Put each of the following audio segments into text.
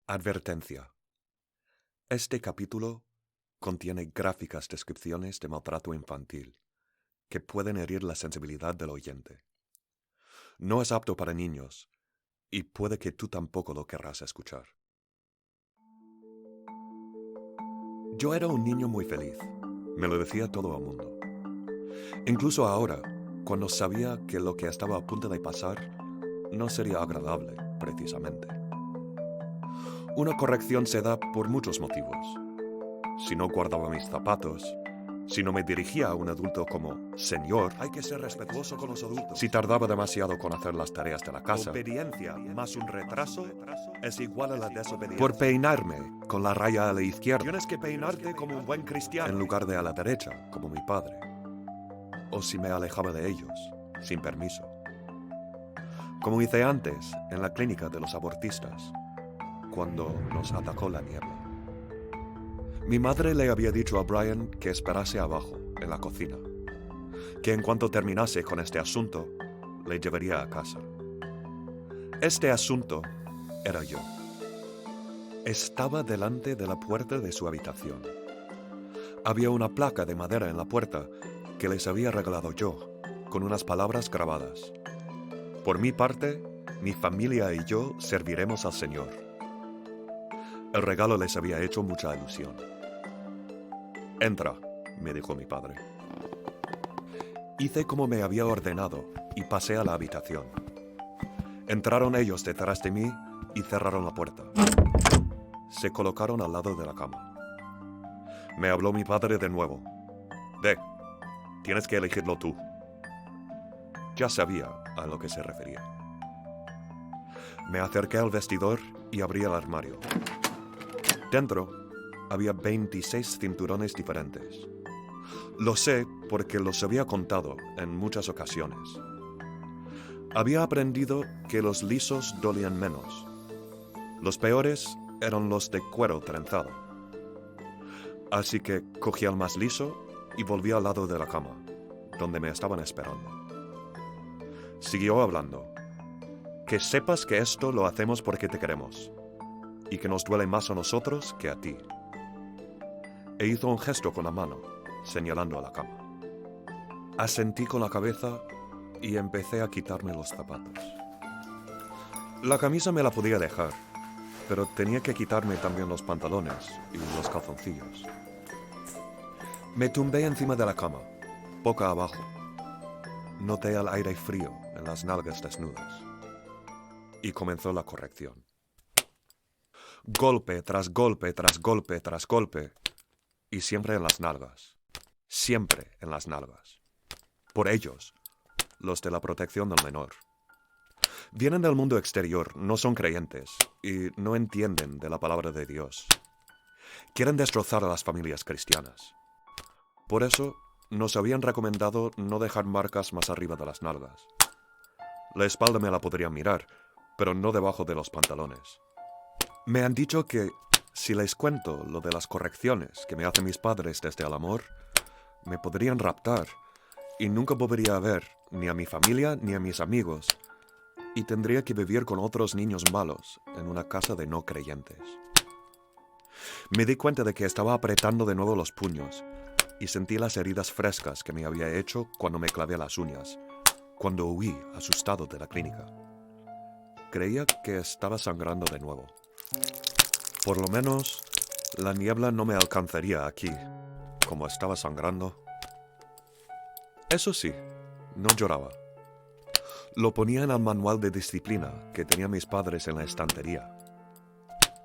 Advertencia. Este capítulo contiene gráficas descripciones de maltrato infantil que pueden herir la sensibilidad del oyente. No es apto para niños y puede que tú tampoco lo querrás escuchar. Yo era un niño muy feliz. Me lo decía todo el mundo. Incluso ahora, cuando sabía que lo que estaba a punto de pasar no sería agradable, precisamente. Una corrección se da por muchos motivos. Si no guardaba mis zapatos, si no me dirigía a un adulto como señor, Hay que ser respetuoso con los adultos. si tardaba demasiado con hacer las tareas de la casa, Obediencia más un retraso es igual a la desobediencia. por peinarme con la raya a la izquierda Tienes que peinarte como un buen en cristiano. lugar de a la derecha, como mi padre, o si me alejaba de ellos, sin permiso. Como hice antes en la clínica de los abortistas, cuando nos atacó la niebla. Mi madre le había dicho a Brian que esperase abajo, en la cocina, que en cuanto terminase con este asunto, le llevaría a casa. Este asunto era yo. Estaba delante de la puerta de su habitación. Había una placa de madera en la puerta que les había regalado yo, con unas palabras grabadas. Por mi parte, mi familia y yo serviremos al Señor. El regalo les había hecho mucha ilusión. Entra, me dijo mi padre. Hice como me había ordenado y pasé a la habitación. Entraron ellos detrás de mí y cerraron la puerta. Se colocaron al lado de la cama. Me habló mi padre de nuevo. Tienes que elegirlo tú. Ya sabía a lo que se refería. Me acerqué al vestidor y abrí el armario. Dentro había 26 cinturones diferentes. Lo sé porque los había contado en muchas ocasiones. Había aprendido que los lisos dolían menos. Los peores eran los de cuero trenzado. Así que cogí el más liso y volví al lado de la cama, donde me estaban esperando. Siguió hablando. Que sepas que esto lo hacemos porque te queremos, y que nos duele más a nosotros que a ti. E hizo un gesto con la mano, señalando a la cama. Asentí con la cabeza y empecé a quitarme los zapatos. La camisa me la podía dejar, pero tenía que quitarme también los pantalones y los calzoncillos. Me tumbé encima de la cama, boca abajo. Noté el aire frío en las nalgas desnudas. Y comenzó la corrección. Golpe tras golpe tras golpe tras golpe. Y siempre en las nalgas. Siempre en las nalgas. Por ellos, los de la protección del menor. Vienen del mundo exterior, no son creyentes y no entienden de la palabra de Dios. Quieren destrozar a las familias cristianas. Por eso, nos habían recomendado no dejar marcas más arriba de las nalgas. La espalda me la podrían mirar, pero no debajo de los pantalones. Me han dicho que, si les cuento lo de las correcciones que me hacen mis padres desde el amor, me podrían raptar y nunca volvería a ver ni a mi familia ni a mis amigos, y tendría que vivir con otros niños malos en una casa de no creyentes. Me di cuenta de que estaba apretando de nuevo los puños y sentí las heridas frescas que me había hecho cuando me clavé las uñas, cuando huí asustado de la clínica. Creía que estaba sangrando de nuevo. Por lo menos, la niebla no me alcanzaría aquí, como estaba sangrando. Eso sí, no lloraba. Lo ponía en el manual de disciplina que tenían mis padres en la estantería.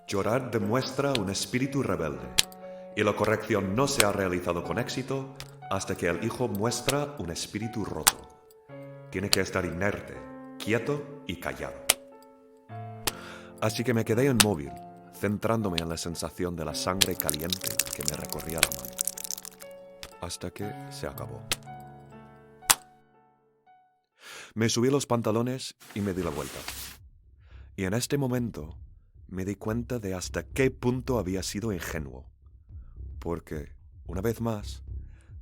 Llorar demuestra un espíritu rebelde, y la corrección no se ha realizado con éxito hasta que el hijo muestra un espíritu roto. Tiene que estar inerte, quieto y callado. Así que me quedé inmóvil, centrándome en la sensación de la sangre caliente que me recorría la mano. Hasta que se acabó. Me subí los pantalones y me di la vuelta. Y en este momento me di cuenta de hasta qué punto había sido ingenuo. Porque, una vez más,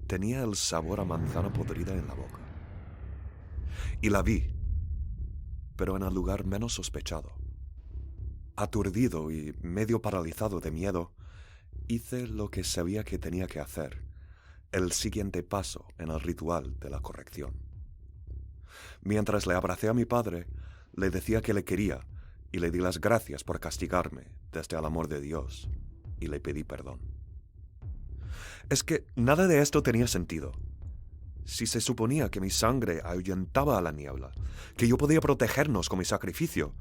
tenía el sabor a manzana podrida en la boca. Y la vi, pero en el lugar menos sospechado. Aturdido y medio paralizado de miedo, hice lo que sabía que tenía que hacer, el siguiente paso en el ritual de la corrección. Mientras le abracé a mi padre, le decía que le quería y le di las gracias por castigarme desde el amor de Dios y le pedí perdón. Es que nada de esto tenía sentido. Si se suponía que mi sangre ahuyentaba a la niebla, que yo podía protegernos con mi sacrificio,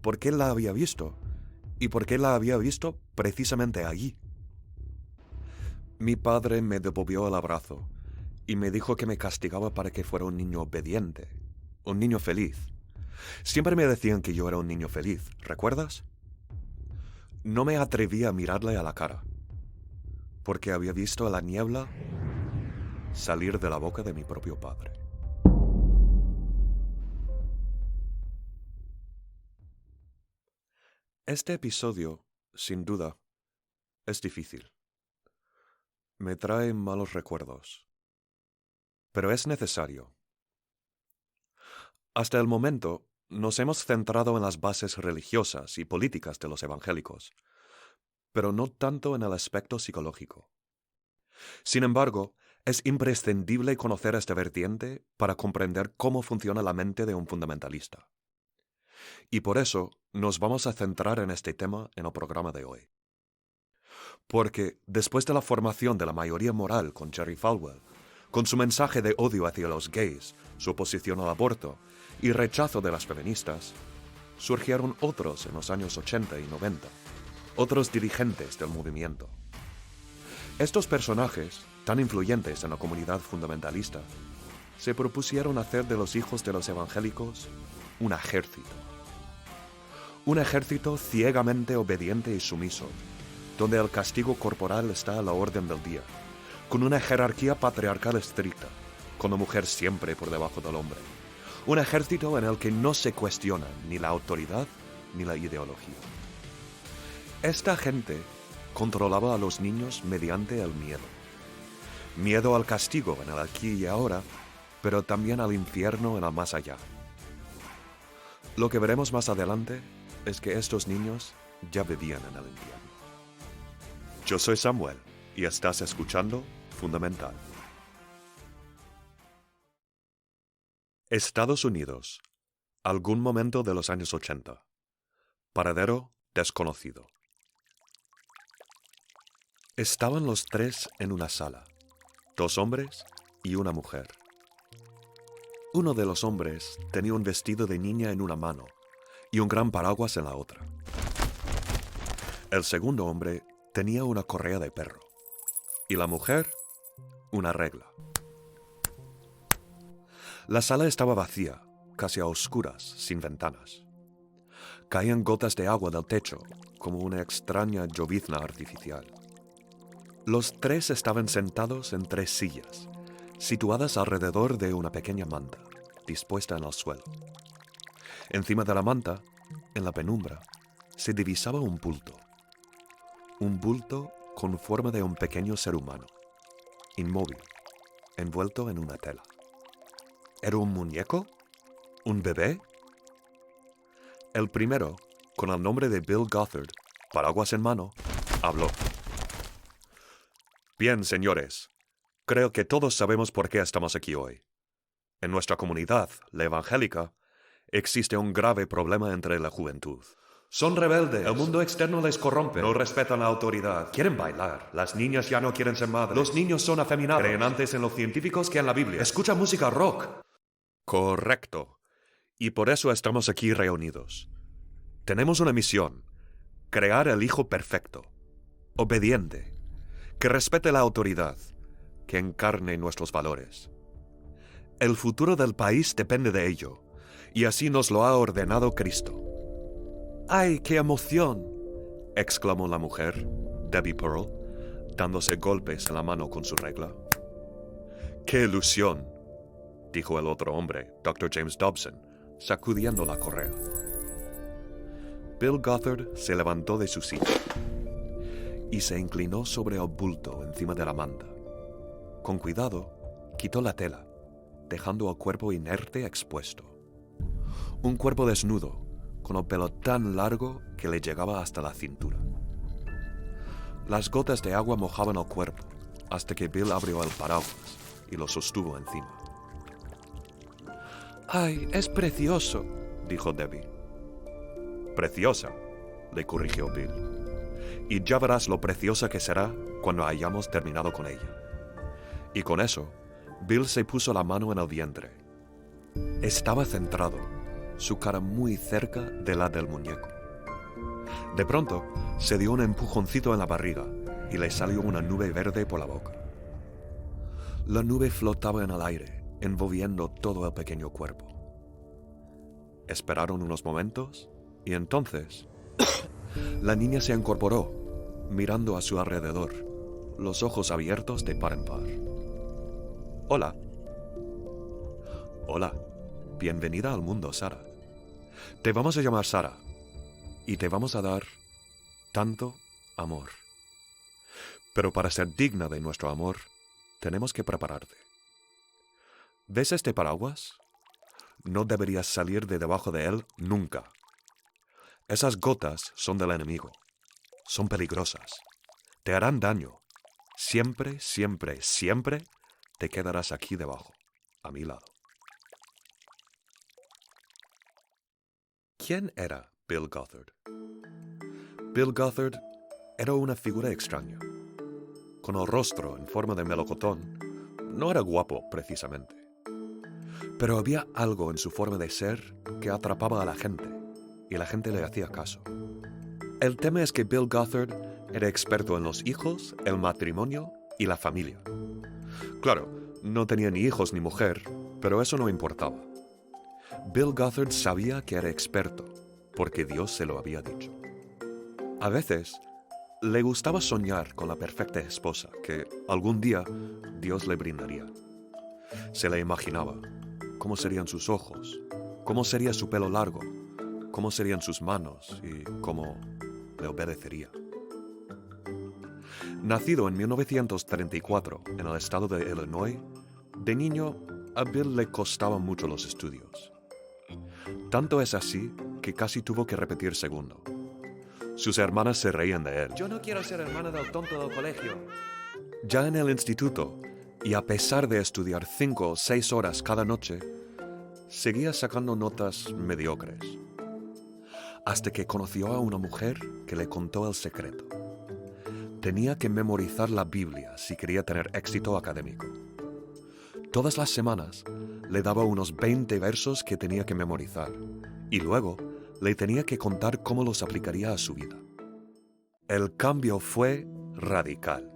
¿por qué la había visto? ¿Y por qué la había visto precisamente allí? Mi padre me devolvió el abrazo y me dijo que me castigaba para que fuera un niño obediente, un niño feliz. Siempre me decían que yo era un niño feliz, ¿recuerdas? No me atrevía a mirarle a la cara, porque había visto la niebla salir de la boca de mi propio padre. Este episodio, sin duda, es difícil. Me trae malos recuerdos. Pero es necesario. Hasta el momento, nos hemos centrado en las bases religiosas y políticas de los evangélicos, pero no tanto en el aspecto psicológico. Sin embargo, es imprescindible conocer esta vertiente para comprender cómo funciona la mente de un fundamentalista. Y por eso nos vamos a centrar en este tema en el programa de hoy. Porque después de la formación de la mayoría moral con Jerry Falwell, con su mensaje de odio hacia los gays, su oposición al aborto y rechazo de las feministas, surgieron otros en los años 80 y 90, otros dirigentes del movimiento. Estos personajes, tan influyentes en la comunidad fundamentalista, se propusieron hacer de los hijos de los evangélicos un ejército. Un ejército ciegamente obediente y sumiso, donde el castigo corporal está a la orden del día, con una jerarquía patriarcal estricta, con la mujer siempre por debajo del hombre. Un ejército en el que no se cuestiona ni la autoridad ni la ideología. Esta gente controlaba a los niños mediante el miedo. Miedo al castigo en el aquí y ahora, pero también al infierno en el más allá. Lo que veremos más adelante es que estos niños ya vivían en el infierno. Yo soy Samuel y estás escuchando Fundamental. Estados Unidos. Algún momento de los años 80. Paradero desconocido. Estaban los tres en una sala, 2 hombres y una mujer. Uno de los hombres tenía un vestido de niña en una mano y un gran paraguas en la otra. El segundo hombre tenía una correa de perro y la mujer una regla. La sala estaba vacía, casi a oscuras, sin ventanas. Caían gotas de agua del techo, como una extraña llovizna artificial. Los tres estaban sentados en 3 sillas, situadas alrededor de una pequeña manta, dispuesta en el suelo. Encima de la manta, en la penumbra, se divisaba un bulto. Un bulto con forma de un pequeño ser humano, inmóvil, envuelto en una tela. ¿Era un muñeco? ¿Un bebé? El primero, con el nombre de Bill Gothard, paraguas en mano, habló. Bien, señores, creo que todos sabemos por qué estamos aquí hoy. En nuestra comunidad, la evangélica, existe un grave problema entre la juventud. Son rebeldes, el mundo externo les corrompe, no respetan la autoridad, quieren bailar, las niñas ya no quieren ser madres, los niños son afeminados, creen antes en los científicos que en la Biblia, escuchan música rock. Correcto. Y por eso estamos aquí reunidos. Tenemos una misión: crear el hijo perfecto, obediente, que respete la autoridad, que encarne nuestros valores. El futuro del país depende de ello, y así nos lo ha ordenado Cristo. ¡Ay, qué emoción!, exclamó la mujer, Debbie Pearl, dándose golpes en la mano con su regla. ¡Qué ilusión!, dijo el otro hombre, Dr. James Dobson, sacudiendo la correa. Bill Gothard se levantó de su silla y se inclinó sobre el bulto encima de la manta. Con cuidado, quitó la tela, dejando el cuerpo inerte expuesto. Un cuerpo desnudo, con el pelo tan largo que le llegaba hasta la cintura. Las gotas de agua mojaban el cuerpo, hasta que Bill abrió el paraguas y lo sostuvo encima. «¡Ay, es precioso!», dijo Debbie. «Preciosa», le corrigió Bill. «Y ya verás lo preciosa que será cuando hayamos terminado con ella». Y con eso, Bill se puso la mano en el vientre. Estaba centrado, su cara muy cerca de la del muñeco. De pronto, se dio un empujoncito en la barriga y le salió una nube verde por la boca. La nube flotaba en el aire, envolviendo todo el pequeño cuerpo. Esperaron unos momentos y entonces la niña se incorporó, mirando a su alrededor, los ojos abiertos de par en par. «Hola». «Hola. Bienvenida al mundo, Sara. Te vamos a llamar Sara y te vamos a dar tanto amor. Pero para ser digna de nuestro amor, tenemos que prepararte. ¿Ves este paraguas? No deberías salir de debajo de él nunca. Esas gotas son del enemigo. Son peligrosas. Te harán daño. Siempre, siempre, siempre te quedarás aquí debajo, a mi lado». ¿Quién era Bill Gothard? Bill Gothard era una figura extraña. Con el rostro en forma de melocotón, no era guapo precisamente. Pero había algo en su forma de ser que atrapaba a la gente, y la gente le hacía caso. El tema es que Bill Gothard era experto en los hijos, el matrimonio y la familia. Claro, no tenía ni hijos ni mujer, pero eso no importaba. Bill Gothard sabía que era experto, porque Dios se lo había dicho. A veces, le gustaba soñar con la perfecta esposa que algún día Dios le brindaría. Se la imaginaba, cómo serían sus ojos, cómo sería su pelo largo, cómo serían sus manos y cómo le obedecería. Nacido en 1934 en el estado de Illinois, de niño a Bill le costaban mucho los estudios. Tanto es así que casi tuvo que repetir segundo. Sus hermanas se reían de él. «Yo no quiero ser hermana del tonto del colegio». Ya en el instituto, y a pesar de estudiar 5 o 6 horas cada noche, seguía sacando notas mediocres. Hasta que conoció a una mujer que le contó el secreto. Tenía que memorizar la Biblia si quería tener éxito académico. Todas las semanas le daba unos 20 versos que tenía que memorizar y luego le tenía que contar cómo los aplicaría a su vida. El cambio fue radical.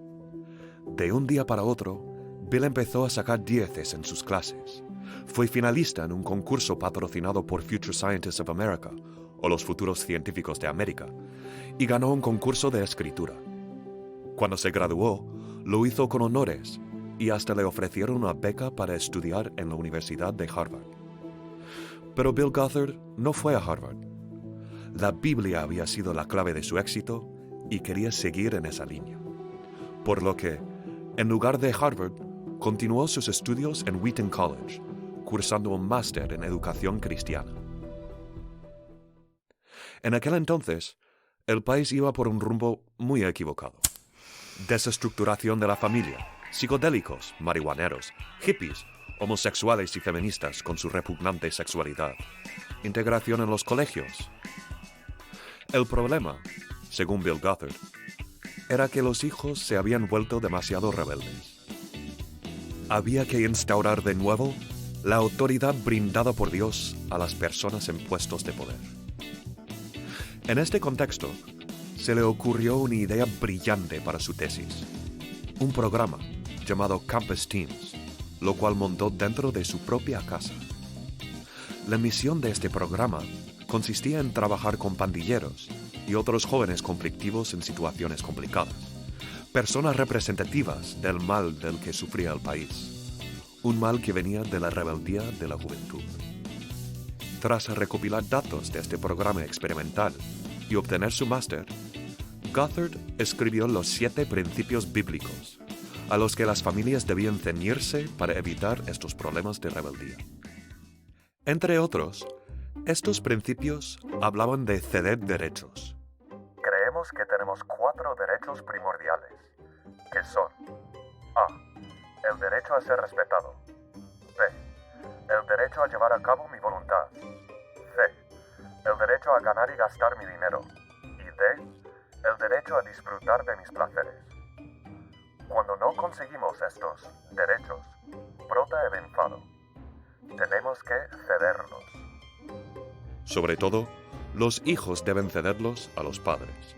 De un día para otro, Bill empezó a sacar 10 en sus clases. Fue finalista en un concurso patrocinado por Future Scientists of America, o los futuros científicos de América, y ganó un concurso de escritura. Cuando se graduó, lo hizo con honores y hasta le ofrecieron una beca para estudiar en la Universidad de Harvard. Pero Bill Gothard no fue a Harvard. La Biblia había sido la clave de su éxito y quería seguir en esa línea. Por lo que, en lugar de Harvard, continuó sus estudios en Wheaton College, cursando un máster en educación cristiana. En aquel entonces, el país iba por un rumbo muy equivocado. Desestructuración de la familia, psicodélicos, marihuaneros, hippies, homosexuales y feministas con su repugnante sexualidad, integración en los colegios. El problema, según Bill Gothard, era que los hijos se habían vuelto demasiado rebeldes. Había que instaurar de nuevo la autoridad brindada por Dios a las personas en puestos de poder. En este contexto, se le ocurrió una idea brillante para su tesis, un programa llamado Campus Teams, lo cual montó dentro de su propia casa. La misión de este programa consistía en trabajar con pandilleros y otros jóvenes conflictivos en situaciones complicadas, personas representativas del mal del que sufría el país, un mal que venía de la rebeldía de la juventud. Tras recopilar datos de este programa experimental y obtener su máster, Gothard escribió los 7 principios bíblicos a los que las familias debían ceñirse para evitar estos problemas de rebeldía. Entre otros, Estos principios hablaban de ceder derechos. Creemos que tenemos 4 derechos primordiales, que son: A. El derecho a ser respetado. B. El derecho a llevar a cabo mi voluntad. C. El derecho a ganar y gastar mi dinero. Y D. El derecho a disfrutar de mis placeres. Cuando no conseguimos estos derechos, brota el enfado. Tenemos que cederlos. Sobre todo, los hijos deben cederlos a los padres.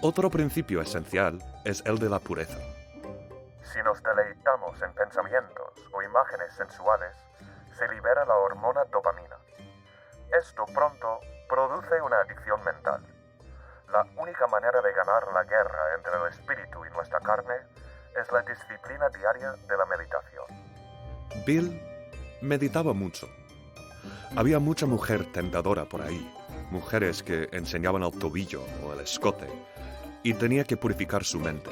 Otro principio esencial es el de la pureza. Si nos deleitamos en pensamientos o imágenes sensuales, se libera la hormona dopamina. Esto pronto produce una adicción mental. La única manera de ganar la guerra entre el espíritu y nuestra carne es la disciplina diaria de la meditación. Bill meditaba mucho. Había mucha mujer tentadora por ahí, mujeres que enseñaban el tobillo o el escote, y tenía que purificar su mente.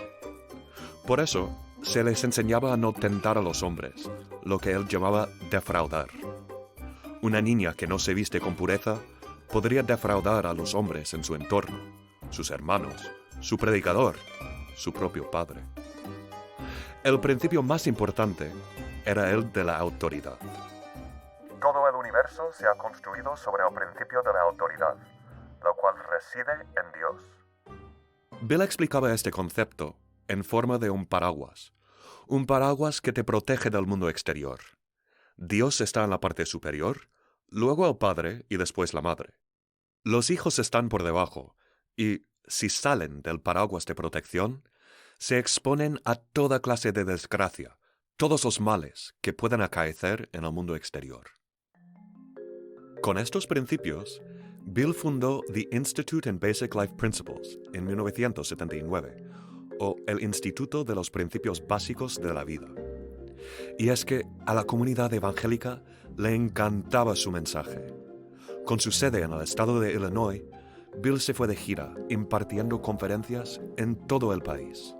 Por eso, se les enseñaba a no tentar a los hombres, lo que él llamaba defraudar. Una niña que no se viste con pureza podría defraudar a los hombres en su entorno, sus hermanos, su predicador, su propio padre. El principio más importante era el de la autoridad. Todo el universo se ha construido sobre el principio de la autoridad, lo cual reside en Dios. Bill explicaba este concepto en forma de un paraguas que te protege del mundo exterior. Dios está en la parte superior, luego el padre y después la madre. Los hijos están por debajo y, si salen del paraguas de protección, se exponen a toda clase de desgracia, todos los males que pueden acaecer en el mundo exterior. Con estos principios, Bill fundó The Institute in Basic Life Principles en 1979, o el Instituto de los Principios Básicos de la Vida. Y es que a la comunidad evangélica le encantaba su mensaje. Con su sede en el estado de Illinois, Bill se fue de gira impartiendo conferencias en todo el país.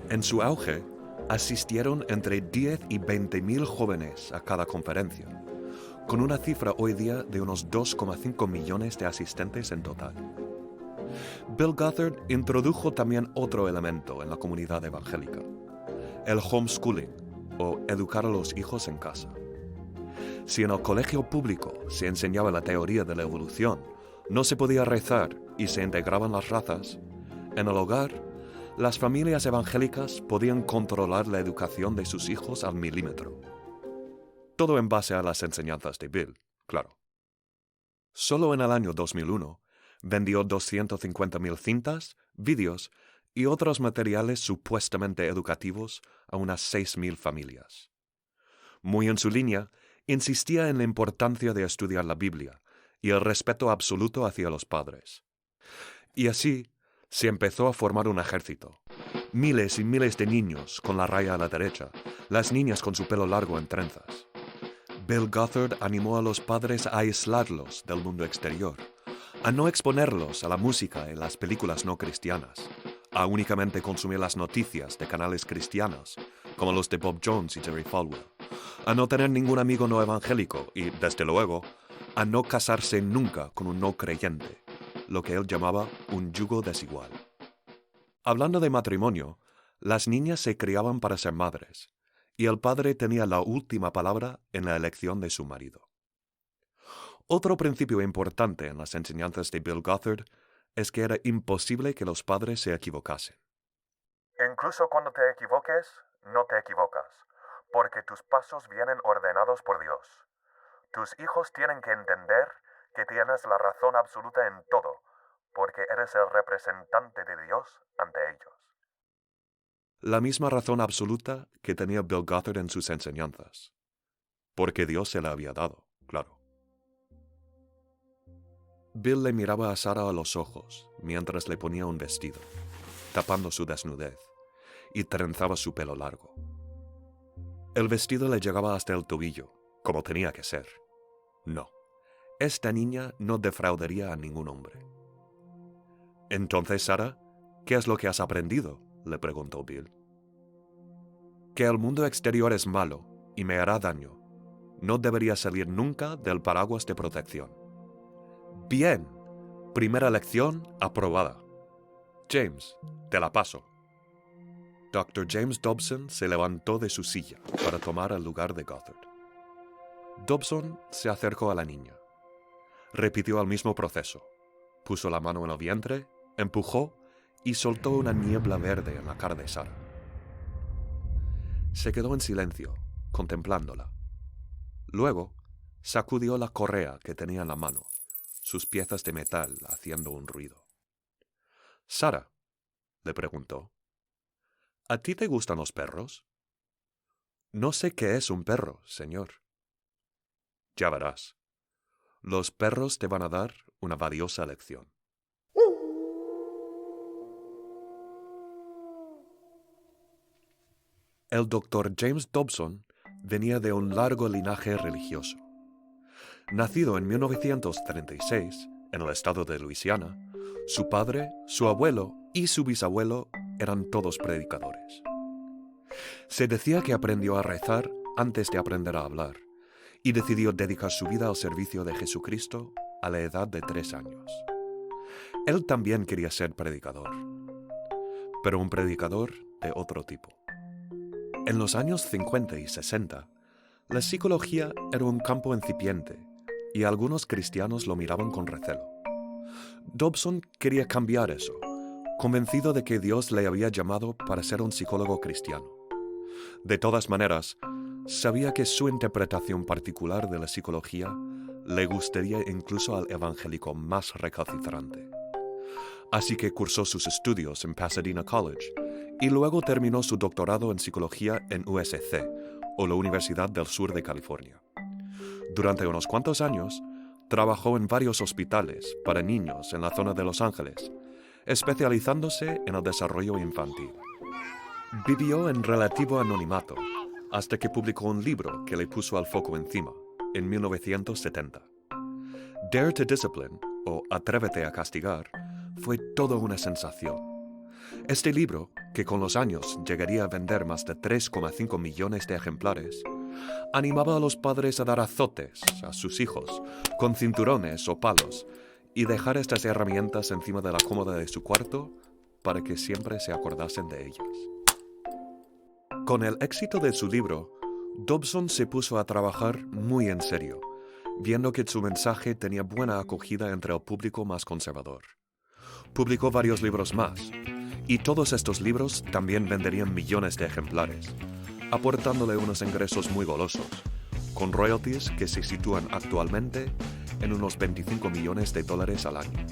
En su auge, asistieron entre 10 y 20,000 jóvenes a cada conferencia, con una cifra hoy día de unos 2,5 millones de asistentes en total. Bill Gothard introdujo también otro elemento en la comunidad evangélica: el homeschooling, o educar a los hijos en casa. Si en el colegio público se enseñaba la teoría de la evolución, no se podía rezar y se integraban las razas, en el hogar, las familias evangélicas podían controlar la educación de sus hijos al milímetro. Todo en base a las enseñanzas de Bill, claro. Solo en el año 2001 vendió 250,000 cintas, vídeos y otros materiales supuestamente educativos a unas 6,000 familias. Muy en su línea, insistía en la importancia de estudiar la Biblia y el respeto absoluto hacia los padres. Y así se empezó a formar un ejército. Miles y miles de niños con la raya a la derecha, las niñas con su pelo largo en trenzas. Bill Gothard animó a los padres a aislarlos del mundo exterior, a no exponerlos a la música y las películas no cristianas, a únicamente consumir las noticias de canales cristianos, como los de Bob Jones y Jerry Falwell, a no tener ningún amigo no evangélico y, desde luego, a no casarse nunca con un no creyente, lo que él llamaba un yugo desigual. Hablando de matrimonio, las niñas se criaban para ser madres, y el padre tenía la última palabra en la elección de su marido. Otro principio importante en las enseñanzas de Bill Gothard es que era imposible que los padres se equivocasen. Incluso cuando te equivoques, no te equivocas, porque tus pasos vienen ordenados por Dios. Tus hijos tienen que entender que tienes la razón absoluta en todo, porque eres el representante de Dios ante ellos. La misma razón absoluta que tenía Bill Gothard en sus enseñanzas, porque Dios se la había dado, claro. Bill le miraba a Sarah a los ojos mientras le ponía un vestido, tapando su desnudez, y trenzaba su pelo largo. El vestido le llegaba hasta el tobillo, como tenía que ser. No, esta niña no defraudaría a ningún hombre. Entonces, Sarah, ¿qué es lo que has aprendido?, le preguntó Bill. Que el mundo exterior es malo y me hará daño. no debería salir nunca del paraguas de protección. Bien, primera lección aprobada. James, te la paso. Dr. James Dobson se levantó de su silla para tomar el lugar de Gothard. Dobson se acercó a la niña. Repitió el mismo proceso. Puso la mano en el vientre, empujó y soltó una niebla verde en la cara de Sara. Se quedó en silencio, contemplándola. Luego, sacudió la correa que tenía en la mano, sus piezas de metal haciendo un ruido. «Sara», le preguntó, «¿a ti te gustan los perros?» «No sé qué es un perro, señor». «Ya verás. Los perros te van a dar una valiosa lección». El Dr. James Dobson venía de un largo linaje religioso. Nacido en 1936 en el estado de Luisiana, su padre, su abuelo y su bisabuelo eran todos predicadores. Se decía que aprendió a rezar antes de aprender a hablar y decidió dedicar su vida al servicio de Jesucristo a la edad de 3 años. Él también quería ser predicador, pero un predicador de otro tipo. En los años 50 y 60, la psicología era un campo incipiente y algunos cristianos lo miraban con recelo. Dobson quería cambiar eso, convencido de que Dios le había llamado para ser un psicólogo cristiano. De todas maneras, sabía que su interpretación particular de la psicología le gustaría incluso al evangélico más recalcitrante. Así que cursó sus estudios en Pasadena College y luego terminó su doctorado en psicología en USC, o la Universidad del Sur de California. Durante unos cuantos años, trabajó en varios hospitales para niños en la zona de Los Ángeles, especializándose en el desarrollo infantil. Vivió en relativo anonimato hasta que publicó un libro que le puso al foco encima, en 1970. Dare to Discipline, o Atrévete a castigar, fue toda una sensación. Este libro, que con los años llegaría a vender más de 3,5 millones de ejemplares, animaba a los padres a dar azotes a sus hijos con cinturones o palos y dejar estas herramientas encima de la cómoda de su cuarto para que siempre se acordasen de ellas. Con el éxito de su libro, Dobson se puso a trabajar muy en serio, viendo que su mensaje tenía buena acogida entre el público más conservador. Publicó varios libros más, y todos estos libros también venderían millones de ejemplares, aportándole unos ingresos muy golosos, con royalties que se sitúan actualmente en unos $25 millones al año.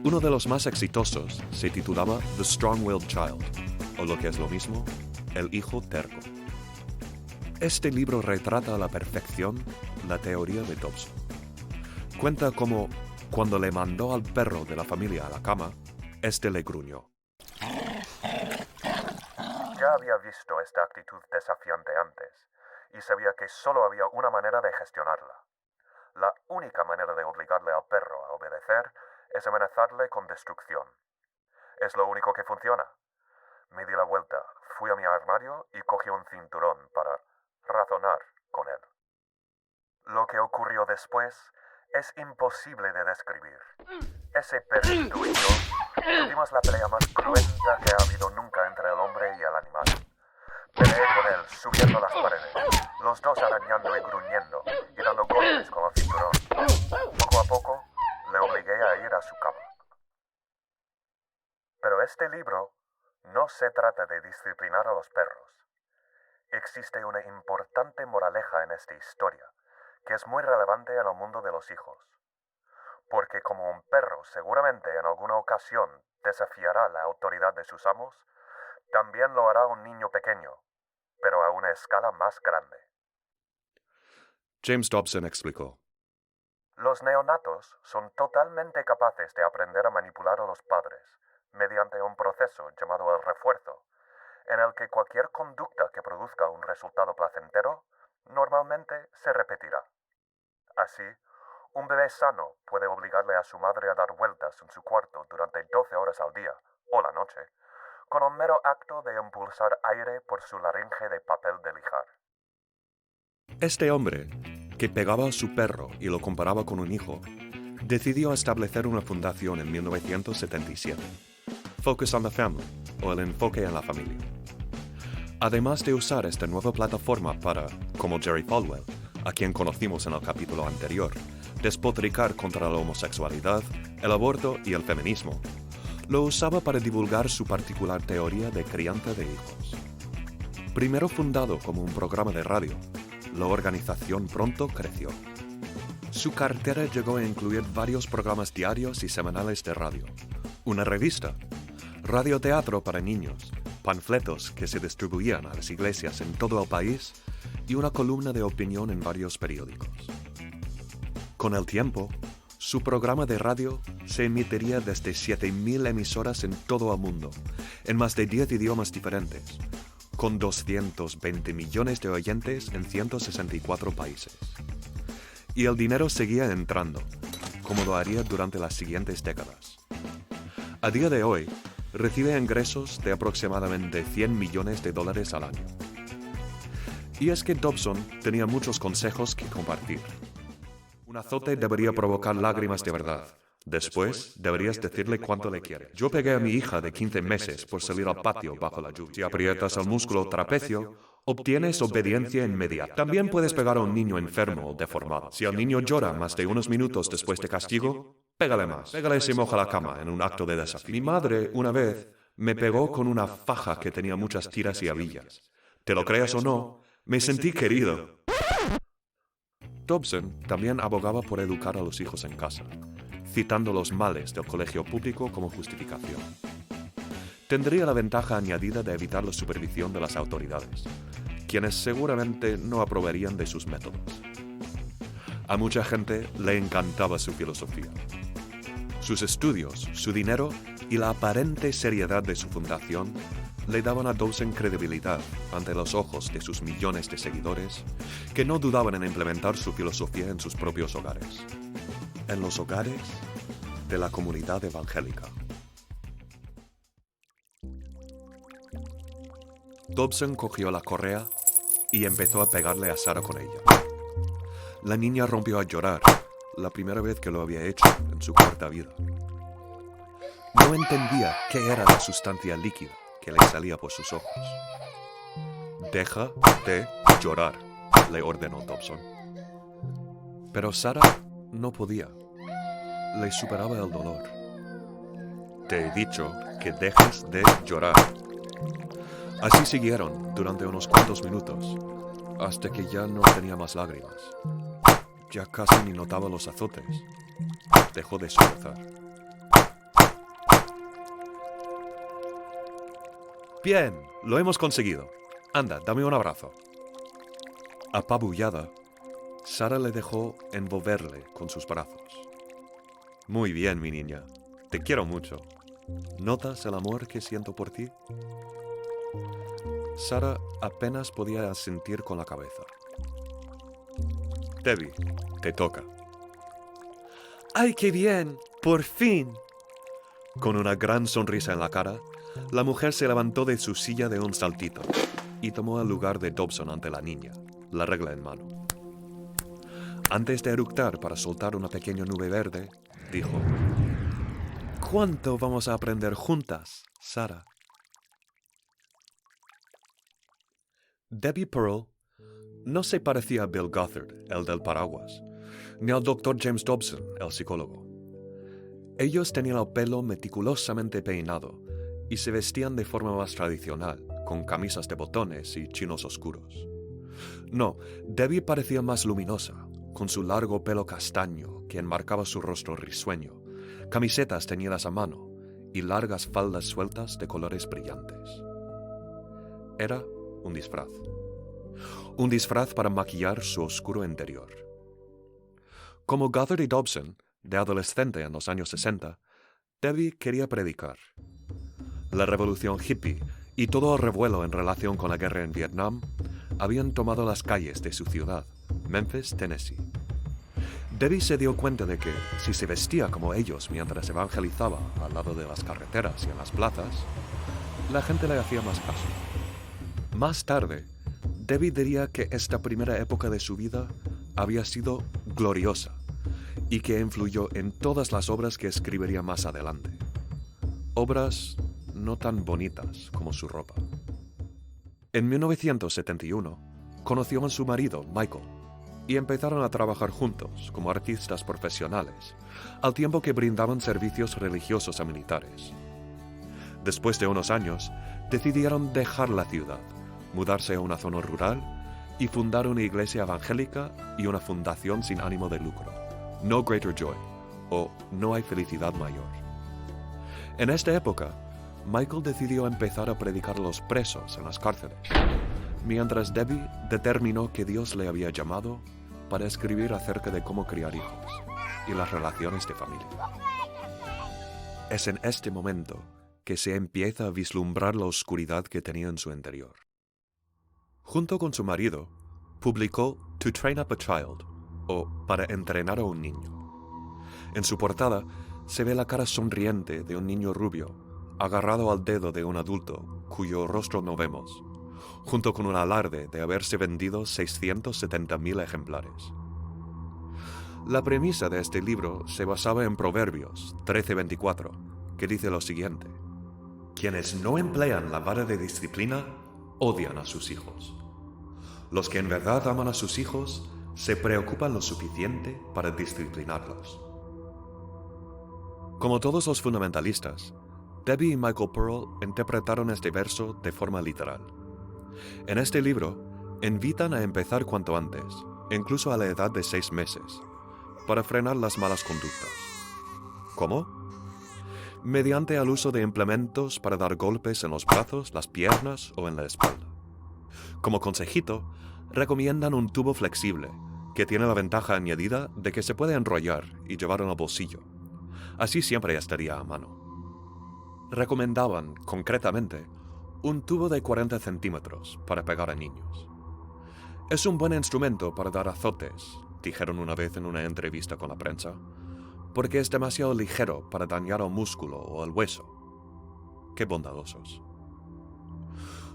Uno de los más exitosos se titulaba The Strong-Willed Child, o lo que es lo mismo, El Hijo Terco. Este libro retrata a la perfección la teoría de Dobson. Cuenta cómo, cuando le mandó al perro de la familia a la cama, este le gruñó. Ya había visto esta actitud desafiante antes, y sabía que solo había una manera de gestionarla. La única manera de obligarle al perro a obedecer es amenazarle con destrucción. Es lo único que funciona. Me di la vuelta, fui a mi armario y cogí un cinturón para razonar con él. Lo que ocurrió después es imposible de describir. Ese perrito y yo tuvimos la pelea más cruenta que ha habido nunca entre el hombre y el animal. Peleé con él subiendo las paredes, los dos arañando y gruñendo y dando golpes con el cinturón. Poco a poco le obligué a ir a su cama. Pero este libro no se trata de disciplinar a los perros. Existe una importante moraleja en esta historia, que es muy relevante en el mundo de los hijos. Porque como un perro seguramente en alguna ocasión desafiará la autoridad de sus amos, también lo hará un niño pequeño, pero a una escala más grande. James Dobson explicó. Los neonatos son totalmente capaces de aprender a manipular a los padres mediante un proceso llamado el refuerzo, en el que cualquier conducta que produzca un resultado placentero normalmente se repetirá. Así, un bebé sano puede obligarle a su madre a dar vueltas en su cuarto durante 12 horas al día, o la noche, con un mero acto de impulsar aire por su laringe de papel de lijar. Este hombre, que pegaba a su perro y lo comparaba con un hijo, decidió establecer una fundación en 1977, Focus on the Family, o el enfoque en la familia. Además de usar esta nueva plataforma para, como Jerry Falwell, a quien conocimos en el capítulo anterior, despotricar contra la homosexualidad, el aborto y el feminismo, lo usaba para divulgar su particular teoría de crianza de hijos. Primero fundado como un programa de radio, la organización pronto creció. Su cartera llegó a incluir varios programas diarios y semanales de radio, una revista, radioteatro para niños, panfletos que se distribuían a las iglesias en todo el país y una columna de opinión en varios periódicos. Con el tiempo, su programa de radio se emitiría desde 7.000 emisoras en todo el mundo, en más de 10 idiomas diferentes, con 220 millones de oyentes en 164 países. Y el dinero seguía entrando, como lo haría durante las siguientes décadas. A día de hoy, recibe ingresos de aproximadamente $100 millones al año. Y es que Dobson tenía muchos consejos que compartir. Un azote debería provocar lágrimas de verdad. Después, deberías decirle cuánto le quieres. Yo pegué a mi hija de 15 meses por salir al patio bajo la lluvia. Si aprietas el músculo trapecio, obtienes obediencia inmediata. También puedes pegar a un niño enfermo o deformado. Si el niño llora más de unos minutos después de castigo, pégale más. Pégale si moja la cama en un acto de desafío. Mi madre, una vez, me pegó con una faja que tenía muchas tiras y hebillas. Te lo creas o no, me sentí querido. Dobson también abogaba por educar a los hijos en casa, citando los males del colegio público como justificación. Tendría la ventaja añadida de evitar la supervisión de las autoridades, quienes seguramente no aprobarían de sus métodos. A mucha gente le encantaba su filosofía. Sus estudios, su dinero y la aparente seriedad de su fundación le daban a Dobson credibilidad ante los ojos de sus millones de seguidores que no dudaban en implementar su filosofía en sus propios hogares. En los hogares de la comunidad evangélica. Dobson cogió la correa y empezó a pegarle a Sarah con ella. La niña rompió a llorar, la primera vez que lo había hecho en su corta vida. No entendía qué era la sustancia líquida que le salía por sus ojos. «Deja de llorar», le ordenó Dobson. Pero Sarah no podía. Le superaba el dolor. «Te he dicho que dejes de llorar». Así siguieron durante unos cuantos minutos, hasta que ya no tenía más lágrimas. Ya casi ni notaba los azotes. Dejó de sollozar. «Bien, lo hemos conseguido. Anda, dame un abrazo». Apabullada, Sarah le dejó envolverle con sus brazos. «Muy bien, mi niña. Te quiero mucho. ¿Notas el amor que siento por ti?» Sarah apenas podía asentir con la cabeza. «Debbie, te toca». «¡Ay, qué bien! ¡Por fin!» Con una gran sonrisa en la cara, la mujer se levantó de su silla de un saltito y tomó el lugar de Dobson ante la niña, la regla en mano. Antes de eructar para soltar una pequeña nube verde, dijo: «¿Cuánto vamos a aprender juntas, Sarah?» Debbie Pearl no se parecía a Bill Gothard, el del paraguas, ni al Dr. James Dobson, el psicólogo. Ellos tenían el pelo meticulosamente peinado y se vestían de forma más tradicional, con camisas de botones y chinos oscuros. No, Debbie parecía más luminosa, con su largo pelo castaño que enmarcaba su rostro risueño, camisetas teñidas a mano y largas faldas sueltas de colores brillantes. Era un disfraz. Un disfraz para maquillar su oscuro interior. Como Gothard y Dobson, de adolescente en los años 60, Debbie quería predicar. La revolución hippie y todo el revuelo en relación con la guerra en Vietnam habían tomado las calles de su ciudad, Memphis, Tennessee. Debbie se dio cuenta de que, si se vestía como ellos mientras evangelizaba al lado de las carreteras y en las plazas, la gente le hacía más caso. Más tarde, Debbie diría que esta primera época de su vida había sido gloriosa y que influyó en todas las obras que escribiría más adelante. Obras no tan bonitas como su ropa. En 1971, conoció a su marido, Michael, y empezaron a trabajar juntos como artistas profesionales, al tiempo que brindaban servicios religiosos a militares. Después de unos años, decidieron dejar la ciudad, mudarse a una zona rural y fundar una iglesia evangélica y una fundación sin ánimo de lucro, No Greater Joy, o No hay felicidad mayor. En esta época, Michael decidió empezar a predicar a los presos en las cárceles, mientras Debbie determinó que Dios le había llamado para escribir acerca de cómo criar hijos y las relaciones de familia. Es en este momento que se empieza a vislumbrar la oscuridad que tenía en su interior. Junto con su marido, publicó To Train Up a Child, o Para entrenar a un niño. En su portada se ve la cara sonriente de un niño rubio, agarrado al dedo de un adulto cuyo rostro no vemos, junto con un alarde de haberse vendido 670,000 ejemplares. La premisa de este libro se basaba en Proverbios 13:24, que dice lo siguiente: quienes no emplean la vara de disciplina odian a sus hijos. Los que en verdad aman a sus hijos se preocupan lo suficiente para disciplinarlos. Como todos los fundamentalistas, Debbie y Michael Pearl interpretaron este verso de forma literal. En este libro, invitan a empezar cuanto antes, incluso a la edad de 6 meses, para frenar las malas conductas. ¿Cómo? Mediante el uso de implementos para dar golpes en los brazos, las piernas o en la espalda. Como consejito, recomiendan un tubo flexible, que tiene la ventaja añadida de que se puede enrollar y llevar en el bolsillo. Así siempre estaría a mano. Recomendaban, concretamente, un tubo de 40 centímetros para pegar a niños. Es un buen instrumento para dar azotes, dijeron una vez en una entrevista con la prensa, porque es demasiado ligero para dañar el músculo o el hueso. Qué bondadosos.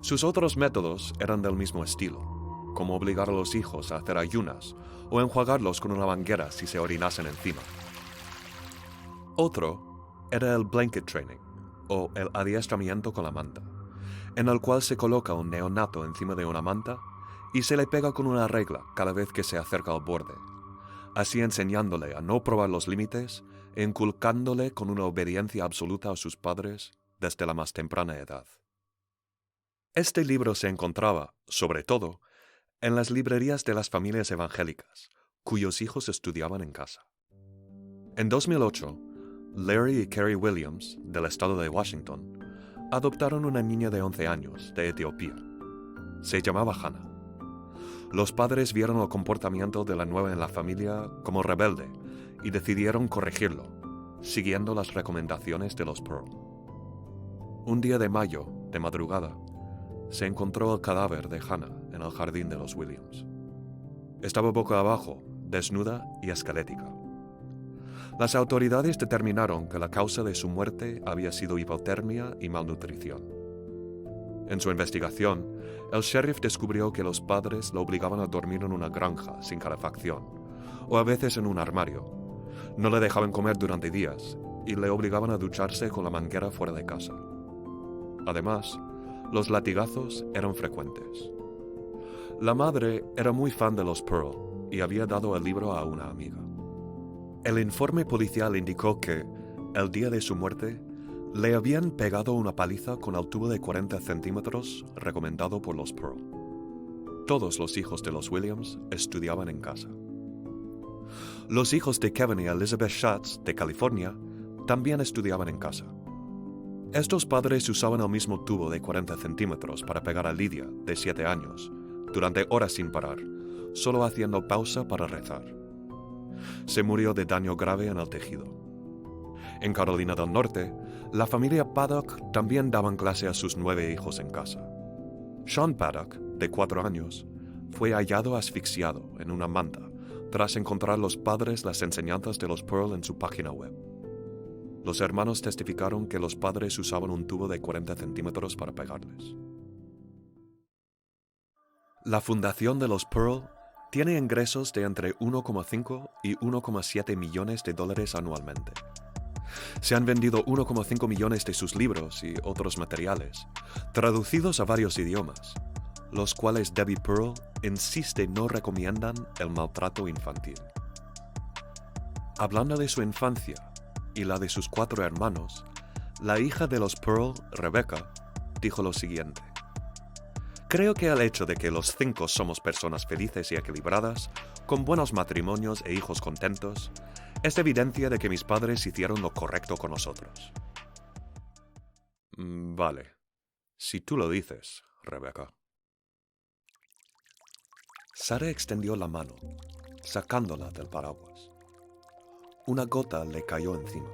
Sus otros métodos eran del mismo estilo, como obligar a los hijos a hacer ayunas o enjuagarlos con una manguera si se orinasen encima. Otro era el blanket training, o el adiestramiento con la manta, en el cual se coloca un neonato encima de una manta y se le pega con una regla cada vez que se acerca al borde, así enseñándole a no probar los límites e inculcándole con una obediencia absoluta a sus padres desde la más temprana edad. Este libro se encontraba, sobre todo, en las librerías de las familias evangélicas, cuyos hijos estudiaban en casa. En 2008, Larry y Carrie Williams, del estado de Washington, adoptaron una niña de 11 años, de Etiopía. Se llamaba Hannah. Los padres vieron el comportamiento de la nueva en la familia como rebelde y decidieron corregirlo, siguiendo las recomendaciones de los Pearl. Un día de mayo, de madrugada, se encontró el cadáver de Hannah en el jardín de los Williams. Estaba boca abajo, desnuda y esquelética. Las autoridades determinaron que la causa de su muerte había sido hipotermia y malnutrición. En su investigación, el sheriff descubrió que los padres la obligaban a dormir en una granja sin calefacción, o a veces en un armario. No le dejaban comer durante días y le obligaban a ducharse con la manguera fuera de casa. Además, los latigazos eran frecuentes. La madre era muy fan de los Pearl y había dado el libro a una amiga. El informe policial indicó que, el día de su muerte, le habían pegado una paliza con el tubo de 40 centímetros recomendado por los Pearl. Todos los hijos de los Williams estudiaban en casa. Los hijos de Kevin y Elizabeth Schatz, de California, también estudiaban en casa. Estos padres usaban el mismo tubo de 40 centímetros para pegar a Lydia, de 7 años, durante horas sin parar, solo haciendo pausa para rezar. Se murió de daño grave en el tejido. En Carolina del Norte, la familia Paddock también daban clase a sus 9 hijos en casa. Sean Paddock, de 4 años, fue hallado asfixiado en una manta tras encontrar los padres las enseñanzas de los Pearl en su página web. Los hermanos testificaron que los padres usaban un tubo de 40 centímetros para pegarles. La fundación de los Pearl tiene ingresos de entre 1,5 y 1,7 millones de dólares anualmente. Se han vendido 1,5 millones de sus libros y otros materiales, traducidos a varios idiomas, los cuales Debbie Pearl insiste no recomiendan el maltrato infantil. Hablando de su infancia y la de sus 4 hermanos, la hija de los Pearl, Rebecca, dijo lo siguiente: "Creo que el hecho de que los 5 somos personas felices y equilibradas, con buenos matrimonios e hijos contentos, es evidencia de que mis padres hicieron lo correcto con nosotros." Vale, si tú lo dices, Rebecca. Sara extendió la mano, sacándola del paraguas. Una gota le cayó encima.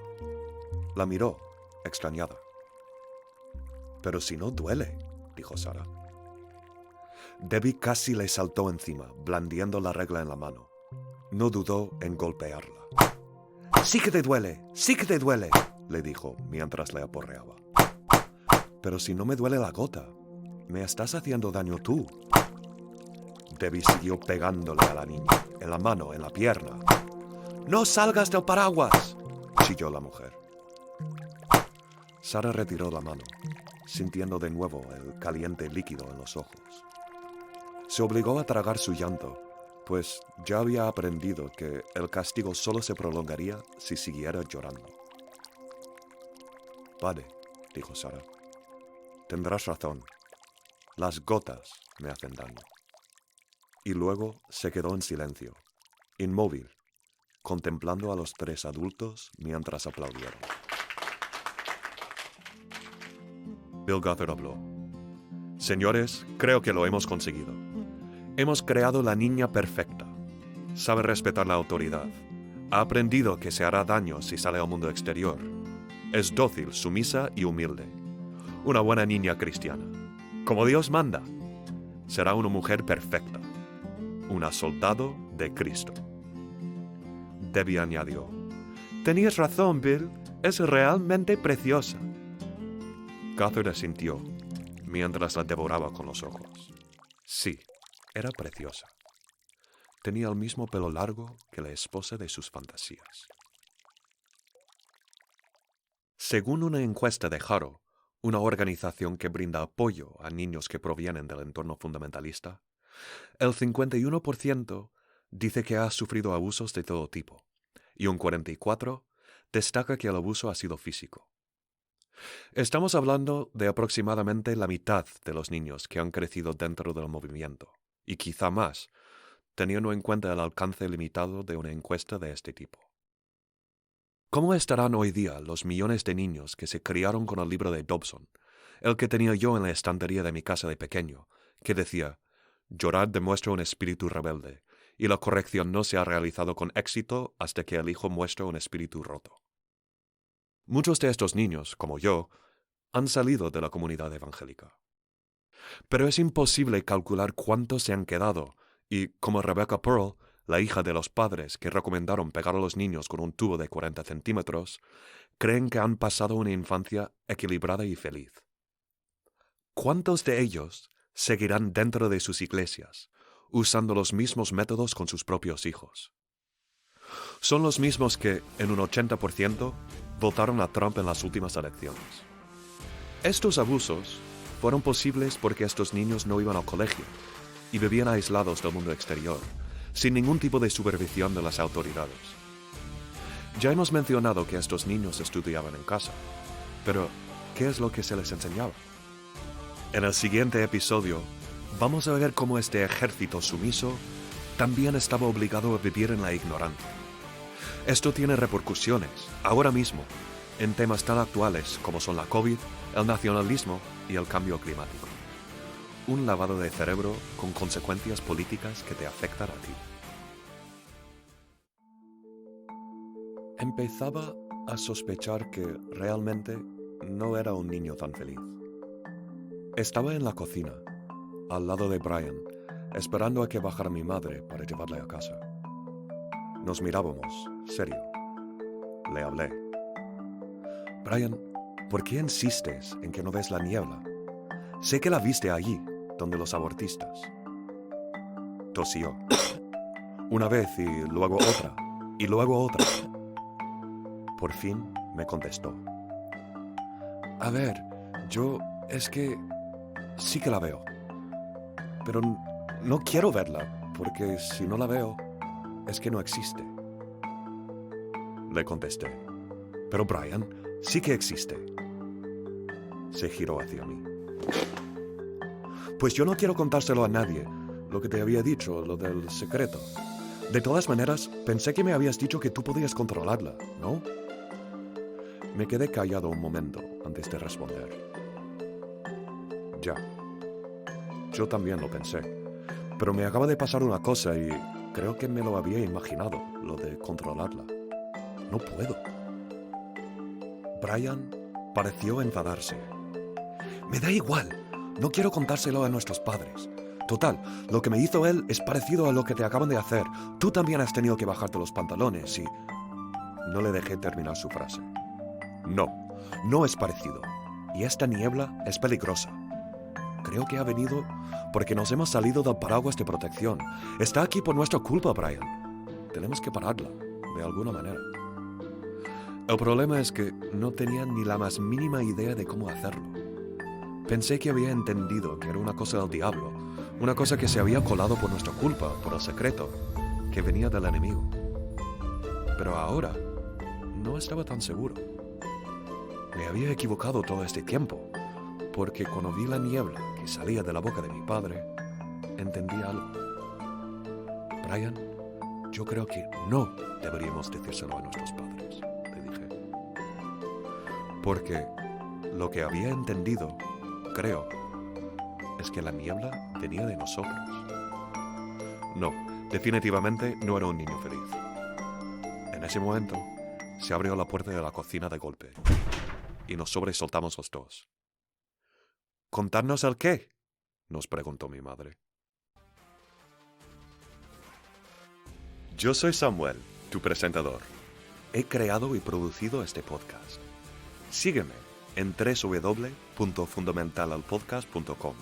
La miró, extrañada. «Pero si no duele», dijo Sara. Debbie casi le saltó encima, blandiendo la regla en la mano. No dudó en golpearla. «¡Sí que te duele! ¡Sí que te duele!», le dijo mientras le aporreaba. «Pero si no me duele la gota, me estás haciendo daño tú». Debbie siguió pegándole a la niña, en la mano, en la pierna. «¡No salgas del paraguas!», chilló la mujer. Sara retiró la mano, sintiendo de nuevo el caliente líquido en los ojos. Se obligó a tragar su llanto, pues ya había aprendido que el castigo solo se prolongaría si siguiera llorando. «Vale», dijo Sara. «Tendrás razón. Las gotas me hacen daño». Y luego se quedó en silencio, inmóvil, contemplando a los 3 adultos mientras aplaudieron. Bill Gothard habló. «Señores, creo que lo hemos conseguido. Hemos creado la niña perfecta. Sabe respetar la autoridad. Ha aprendido que se hará daño si sale al mundo exterior. Es dócil, sumisa y humilde. Una buena niña cristiana. Como Dios manda. Será una mujer perfecta. Una soldado de Cristo». Debbie añadió: «Tenías razón, Bill. Es realmente preciosa». Gothard asintió, mientras la devoraba con los ojos. Sí, era preciosa. Tenía el mismo pelo largo que la esposa de sus fantasías. Según una encuesta de Haro, una organización que brinda apoyo a niños que provienen del entorno fundamentalista, el 51% dice que ha sufrido abusos de todo tipo, y un 44% destaca que el abuso ha sido físico. Estamos hablando de aproximadamente la mitad de los niños que han crecido dentro del movimiento, y quizá más, teniendo en cuenta el alcance limitado de una encuesta de este tipo. ¿Cómo estarán hoy día los millones de niños que se criaron con el libro de Dobson, el que tenía yo en la estantería de mi casa de pequeño, que decía: «Llorar demuestra un espíritu rebelde, y la corrección no se ha realizado con éxito hasta que el hijo muestra un espíritu roto»? Muchos de estos niños, como yo, han salido de la comunidad evangélica. Pero es imposible calcular cuántos se han quedado y, como Rebecca Pearl, la hija de los padres que recomendaron pegar a los niños con un tubo de 40 centímetros, creen que han pasado una infancia equilibrada y feliz. ¿Cuántos de ellos seguirán dentro de sus iglesias, usando los mismos métodos con sus propios hijos? Son los mismos que, en un 80%, votaron a Trump en las últimas elecciones. Estos abusos fueron posibles porque estos niños no iban al colegio y vivían aislados del mundo exterior, sin ningún tipo de supervisión de las autoridades. Ya hemos mencionado que estos niños estudiaban en casa, pero ¿qué es lo que se les enseñaba? En el siguiente episodio, vamos a ver cómo este ejército sumiso también estaba obligado a vivir en la ignorancia. Esto tiene repercusiones, ahora mismo, en temas tan actuales como son la COVID, el nacionalismo y el cambio climático. Un lavado de cerebro con consecuencias políticas que te afectan a ti. Empezaba a sospechar que realmente no era un niño tan feliz. Estaba en la cocina, al lado de Brian, esperando a que bajara mi madre para llevarle a casa. Nos mirábamos, serio. Le hablé. «Brian, ¿por qué insistes en que no ves la niebla? Sé que la viste allí, donde los abortistas». Tosió. Una vez y luego otra, y luego otra. Por fin me contestó. A ver, es que sí que la veo. Pero no quiero verla, porque si no la veo, es que no existe. Le contesté. Pero Brian, sí que existe. Se giró hacia mí. Pues yo no quiero contárselo a nadie, lo que te había dicho, lo del secreto. De todas maneras, pensé que me habías dicho que tú podías controlarla, ¿no? Me quedé callado un momento antes de responder. Ya. Yo también lo pensé. Pero me acaba de pasar una cosa y creo que me lo había imaginado, lo de controlarla. No puedo. Brian pareció enfadarse. Me da igual. No quiero contárselo a nuestros padres. Total, lo que me hizo él es parecido a lo que te acaban de hacer. Tú también has tenido que bajarte los pantalones y... No le dejé terminar su frase. No es parecido. Y esta niebla es peligrosa. Creo que ha venido porque nos hemos salido del paraguas de protección. Está aquí por nuestra culpa, Brian. Tenemos que pararla, de alguna manera. El problema es que no tenía ni la más mínima idea de cómo hacerlo. Pensé que había entendido que era una cosa del diablo, una cosa que se había colado por nuestra culpa, por el secreto, que venía del enemigo. Pero ahora no estaba tan seguro. Me había equivocado todo este tiempo, porque cuando vi la niebla que salía de la boca de mi padre, entendí algo. Brian, yo creo que no deberíamos decírselo a nuestros padres, le dije. Porque lo que había entendido, creo, es que la niebla venía de nosotros. No, definitivamente no era un niño feliz. En ese momento, se abrió la puerta de la cocina de golpe y nos sobresaltamos los dos. ¿Contarnos el qué?, nos preguntó mi madre. Yo soy Samuel, tu presentador. He creado y producido este podcast. Sígueme en www.fundamentalalpodcast.com.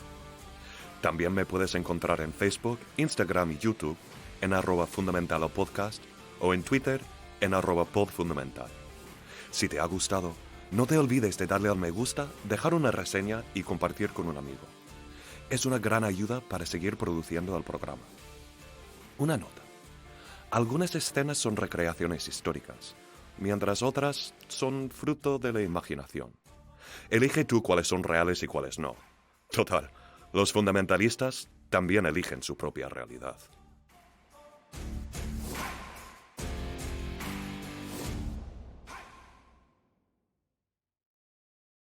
También me puedes encontrar en Facebook, Instagram y YouTube en @fundamentalalpodcast o en Twitter en @podfundamental. Si te ha gustado, no te olvides de darle al me gusta, dejar una reseña y compartir con un amigo. Es una gran ayuda para seguir produciendo el programa. Una nota. Algunas escenas son recreaciones históricas, mientras otras son fruto de la imaginación. Elige tú cuáles son reales y cuáles no. Total, los fundamentalistas también eligen su propia realidad.